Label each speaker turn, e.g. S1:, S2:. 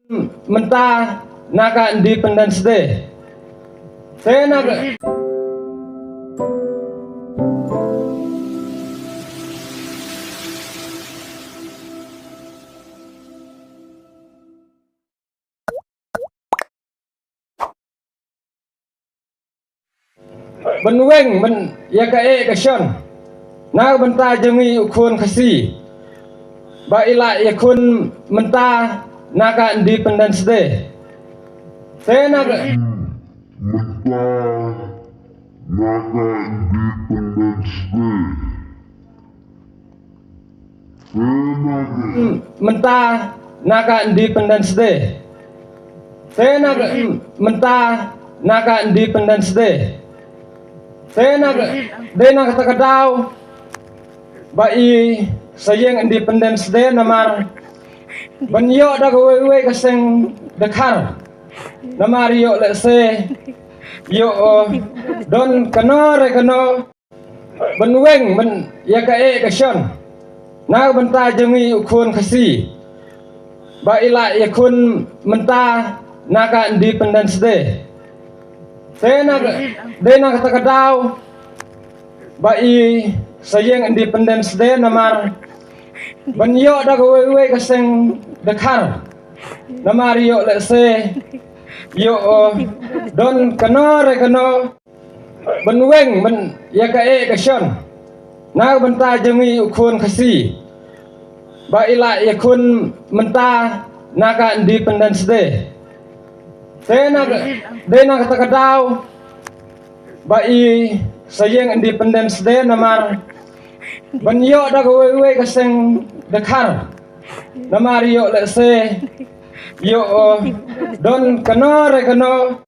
S1: Mentah naga Independence Day. Saya naga benweng men ya ka kasyon. Na benta jengi ukun kasi. Ba ila yakun mentah naga Independence Day. Saya naga
S2: Mentah naga Independence Day.
S1: mentah naga Independence Day. Saya naga mentah naga Independence Day. Saya naga dena kata kadau bai sayang Independence Day namar banyo da we kaseng dekar namar yo le se yo don kano re kano benweng men ya ka kasyon. Na benta jengi ukun kasi. Ba ila yakun mentah naga Independence Day. Saya naga dena kata kadau bai sayang Independence Day namar banyo da we kaseng dekar namar yo le se yo don kano re kano benweng men ya ka kasyon. Na benta jengi ukun kasi. Ba ila yakun mentah naga Independence Day. Saya naga dena kata kadau bai sayang Independence Day namar banyo da we kaseng dekar namar yo le se yo don kano re kano